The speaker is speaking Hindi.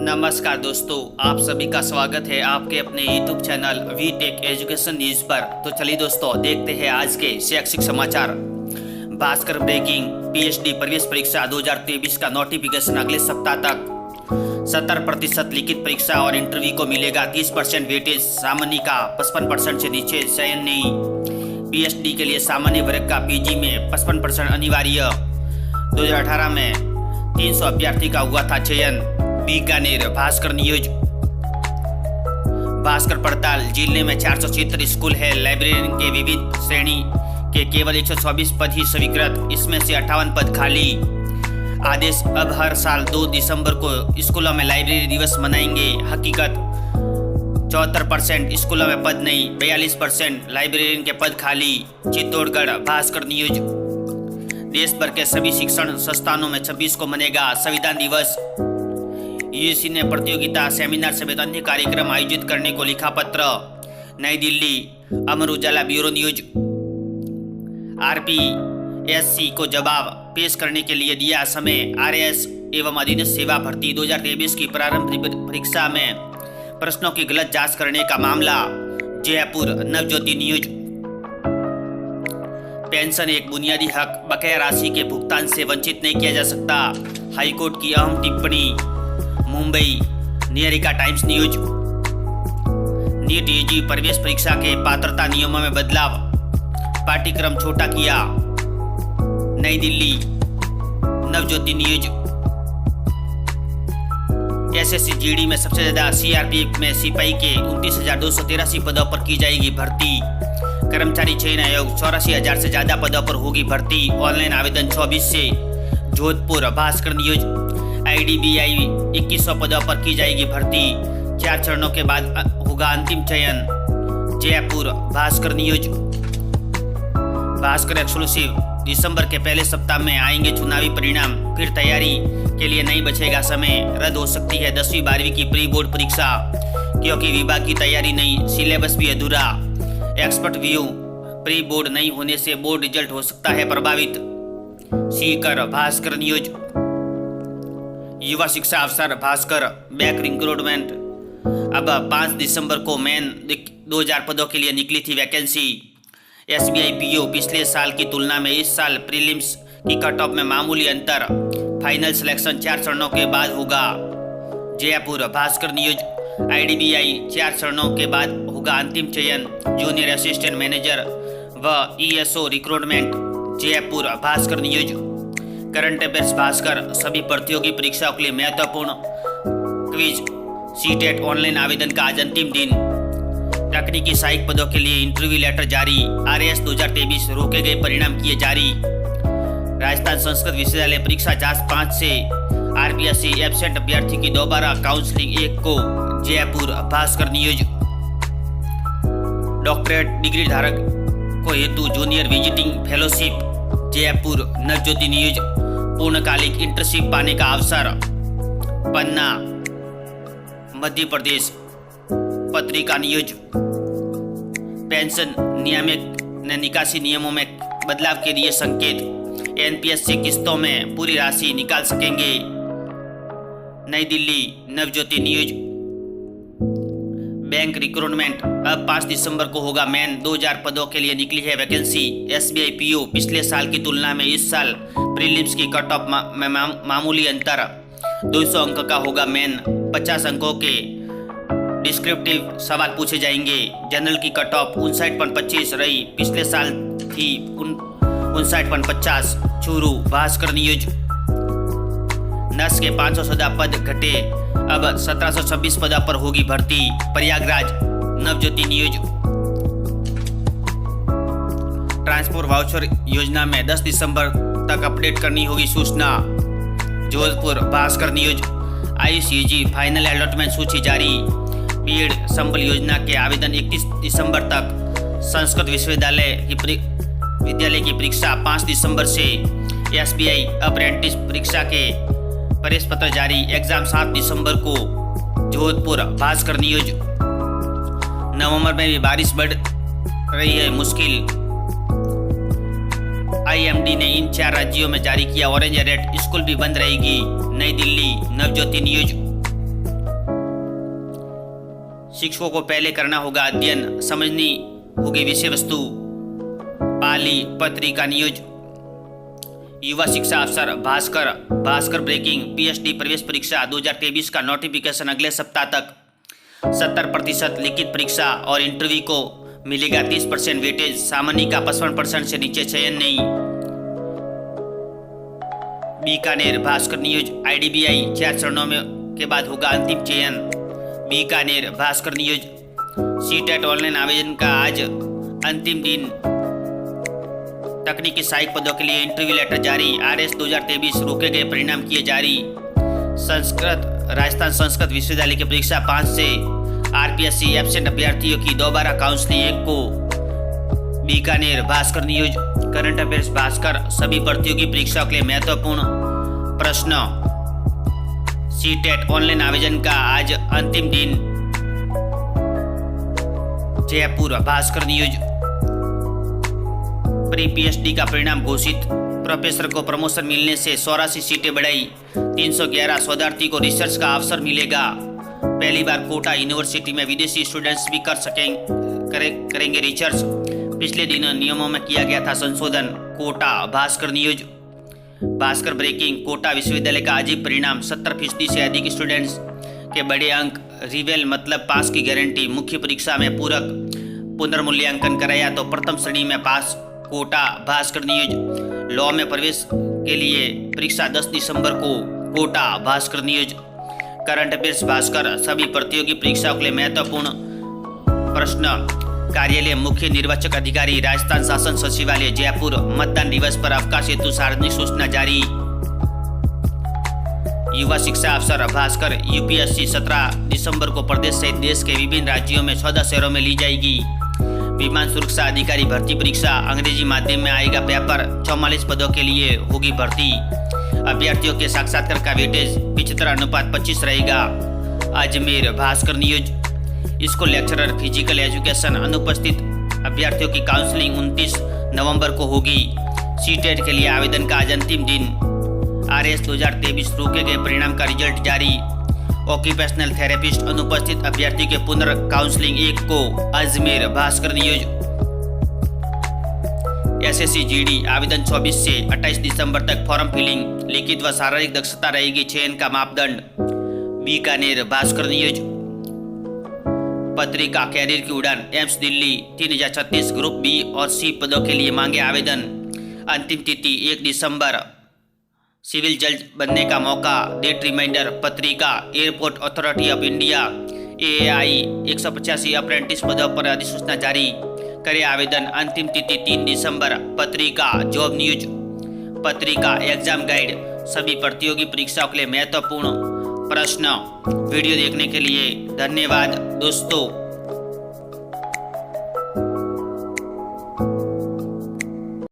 नमस्कार दोस्तों, आप सभी का स्वागत है आपके अपने YouTube channel We Tech Education News पर। तो चलिए दोस्तों, देखते हैं आज के शैक्षिक समाचार। भास्कर ब्रेकिंग PhD प्रवेश परीक्षा 2023 का नोटिफिकेशन अगले सप्ताह तक। 70% लिखित परीक्षा और इंटरव्यू को मिलेगा 30% वेटेज, सामान्य का 55% से नीचे चयन नहीं। PhD के लिए सामान्य वर्ग का PG में 55% अनिवार्य। 2018 में 300 अभ्यर्थी का हुआ था चयन। बीकानेर भास्कर न्यूज। भास्कर पड़ताल जिले में 476 स्कूल है। लाइब्रेरियन के विविध श्रेणी के केवल 124 पद ही स्वीकृत, इसमें से 58 पद खाली। आदेश, अब हर साल 2 दिसंबर को स्कूलों में लाइब्रेरी दिवस मनाएंगे। हकीकत, 74% स्कूलों में पद नहीं, 42% लाइब्रेरियन के पद खाली। चित्तौड़गढ़ भास्कर न्यूज। देश भर के सभी शिक्षण संस्थानों में 26 को मनेगा संविधान दिवस। यूजीसी ने प्रतियोगिता, सेमिनार समेत अन्य कार्यक्रम आयोजित करने को लिखा पत्र। नई Delhi. Amar Ujala bureau news. RPSC को जवाब पेश करने के लिए दिया समय। RAS एवं अधीनस्थ सेवा भर्ती 2023 की प्रारंभिक परीक्षा में प्रश्नों की गलत जांच करने का मामला। जयपुर नवज्योति न्यूज। पेंशन एक बुनियादी हक, बकाया राशि के भुगतान से वंचित नहीं किया जा सकता। हाईकोर्ट की अहम टिप्पणी। मुंबई नियरिका टाइम्स न्यूज। नीट UG प्रवेश परीक्षा के पात्रता नियमों में बदलाव, पाठ्यक्रम छोटा किया। नई Delhi Navjyoti news. SSC GD में सबसे ज्यादा, CRPF में सिपाही के 29,283 पदों पर की जाएगी भर्ती। कर्मचारी चयन आयोग 84,000 से ज्यादा पदों पर होगी भर्ती। ऑनलाइन आवेदन 24 से। जोधपुर भास्कर न्यूज। IDBI 2100 पदों पर की जाएगी भर्ती। 4 चरणों के बाद होगा अंतिम चयन। जयपुर भास्कर न्यूज। भास्कर एक्सक्लूसिव। दिसंबर के पहले सप्ताह में आएंगे चुनावी परिणाम, फिर तैयारी के लिए नहीं बचेगा समय। रद्द हो सकती है 10वीं 12वीं की प्री बोर्ड परीक्षा, क्योंकि विभाग की तैयारी नहीं, सिलेबस भी अधूरा। एक्सपर्ट व्यू, प्री बोर्ड नहीं होने से बोर्ड रिजल्ट हो सकता है प्रभावित। सीकर भास्कर न्यूज। युवा शिक्षा अवसर भास्कर बैक रिक्रूटमेंट। अब 5 दिसंबर को मेन 2000 पदों के लिए निकली थी वैकेंसी। SBI PO पिछले साल की तुलना में इस साल प्रीलिम्स की कट ऑफ में मामूली अंतर। फाइनल सिलेक्शन 4 चरणों के बाद होगा। जयपुर भास्कर न्यूज। IDBI 4 चरणों के बाद होगा अंतिम चयन। जूनियर असिस्टेंट मैनेजर व ESO recruitment. Jaipur Bhaskar news. Current affairs Bhaskar. सभी प्रतियोगी परीक्षाओं के लिए महत्वपूर्ण क्विज CTET ऑनलाइन आवेदन का आज अंतिम दिन। तकनीकी सहायक पदों के लिए इंटरव्यू लेटर जारी। RAS 2023 रोके गए परिणाम किए जारी। राजस्थान संस्कृत विश्वविद्यालय परीक्षा जांच 5 से। RPSC एब्सेंट अभ्यर्थी की दोबारा काउंसलिंग 1 को। Jaipur Bhaskar news. Doctorate degree धारक को हेतु junior visiting fellowship. Jaipur Navjyoti news. पूर्णकालिक इंटर्नशिप पाने का अवसर। पन्ना मध्य प्रदेश पत्रिका न्यूज। पेंशन नियामक ने निकासी नियमों में बदलाव के दिए संकेत। NPS से किस्तों में पूरी राशि निकाल सकेंगे। नई Delhi Navjyoti news. Bank recruitment, अब 5 दिसंबर को होगा मेन 2000 पदों के लिए निकली है वैकेंसी। SBI PO पिछले साल की तुलना में इस साल प्रीलिम्स की कट ऑफ में मामूली अंतर। 200 अंक का होगा मेन। 50 अंकों के डिस्क्रिप्टिव सवाल पूछे जाएंगे। जनरल की कट ऑफ 59.25 रही, पिछले साल थी 59.50। चूरू भास्कर न्यूज। नर्स के 514 पद घटे, अब 1726 पदों पर होगी भर्ती। Prayagraj Navjyoti news. Transport voucher योजना में 10 दिसंबर तक अपडेट करनी होगी सूचना। Jodhpur Bhaskar news. Ayush UG final allotment सूची जारी। बीएड संबल योजना के आवेदन 31 दिसंबर तक। संस्कृत विश्वविद्यालय की परीक्षा 5 दिसंबर से। SBI अप्रेंटिस परीक्षा के प्रवेश पत्र जारी। एग्जाम 7 दिसंबर को। जोधपुर भास्कर न्यूज। नवंबर में भी बारिश बढ़ रही है मुश्किल। IMD ने इन 4 राज्यों में जारी किया ऑरेंज अलर्ट, स्कूल भी बंद रहेगी। नई दिल्ली नवज्योति न्यूज। शिक्षकों को पहले करना होगा अध्ययन, समझनी होगी विषय वस्तु। पाली पत्रिका न्यूज। युवा शिक्षा अफसर भास्कर ब्रेकिंग पीएचडी प्रवेश परीक्षा 2023 का नोटिफिकेशन अगले सप्ताह तक। 70% लिखित परीक्षा और इंटरव्यू को मिलेगा 30% वेटेज। सामान्य का 55% से नीचे चयन नहीं। बीकानेर भास्कर न्यूज। IDBI 4 चरणों में के बाद होगा अंतिम चयन। Bikaner Bhaskar news. CTET online आवेदन का आज अंतिम दिन। तकनीकी सहायक पदों के लिए इंटरव्यू लेटर जारी। RS 2023 रोके गए परिणाम किए जारी। राजस्थान संस्कृत विश्वविद्यालय की परीक्षा 5 से। RPSC एब्सेंट अभ्यर्थियों की दोबारा काउंसलिंग 1 को। Bikaner Bhaskar news. Current affairs Bhaskar. सभी प्रतियोगी परीक्षाओं के लिए महत्वपूर्ण प्रश्न। सीटेट ऑनलाइन आवेदन का आज अंतिम दिन। Jaipur Bhaskar news. Pre PhD का परिणाम घोषित। प्रोफेसर को प्रमोशन मिलने से 84 सीटें बढ़ाई। 311 शोधार्थी को रिसर्च का अवसर मिलेगा। पहली बार कोटा यूनिवर्सिटी में विदेशी स्टूडेंट्स भी करेंगे रिसर्च। पिछले दिनों नियमों में किया गया था संशोधन। कोटा भास्कर न्यूज। भास्कर ब्रेकिंग। कोटा विश्वविद्यालय का अजीब परिणाम। 70% से अधिक स्टूडेंट्स के बड़े अंक। रिवेल मतलब पास की गारंटी। मुख्य परीक्षा में पूरक पुनर्मूल्यांकन कराया तो प्रथम श्रेणी में पास। कोटा भास्कर न्यूज। लॉ में प्रवेश के लिए परीक्षा 10 दिसंबर को। Kota Bhaskar news. Current affairs Bhaskar. सभी प्रतियोगी परीक्षाओं के लिए महत्वपूर्ण प्रश्न। कार्यालय मुख्य निर्वाचक अधिकारी राजस्थान शासन सचिवालय जयपुर। मतदान दिवस पर अवकाश हेतु सार्वजनिक सूचना जारी। युवा शिक्षा अफसर भास्कर। UPSC 17 दिसंबर को प्रदेश सहित देश के विभिन्न राज्यों में 14 शहरों में ली जाएगी। विमान सुरक्षा अधिकारी भर्ती परीक्षा अंग्रेजी माध्यम में आएगा पेपर। 44 पदों के लिए होगी भर्ती। अभ्यर्थियों के साक्षात्कार का वेटेज 75:25 रहेगा। Ajmer Bhaskar news. School lecturer physical education अनुपस्थित अभ्यर्थियों की काउंसलिंग 29 नवंबर को होगी। सीटेट के लिए आवेदन का आज अंतिम दिन। RS 2023 रोके गए परिणाम का रिजल्ट जारी। ऑक्यूपेशनल थेरेपिस्ट अनुपस्थित अभ्यर्थी के पुनर्काउंसलिंग 1 को। Ajmer Bhaskar news. SSC GD आवेदन 24 से 28 दिसंबर तक फॉर्म फिलिंग। लिखित व शारीरिक दक्षता रहेगी चयन का मापदंड। बीकानेर भास्कर न्यूज। पत्रिका कैरियर की उड़ान। एम्स दिल्ली 3036 ग्रुप B और C पदों के लिए मांगे आवेदन। अंतिम तिथि 1 दिसंबर। सिविल जज बनने का मौका। Date reminder. Patrika airport authority of India AAI 185 apprentice पदों पर अधिसूचना जारी। करे आवेदन। अंतिम तिथि 3 दिसंबर। पत्रिका जॉब न्यूज। पत्रिका एग्जाम गाइड। सभी प्रतियोगी परीक्षाओं के लिए महत्वपूर्ण प्रश्न। वीडियो देखने के लिए धन्यवाद दोस्तों।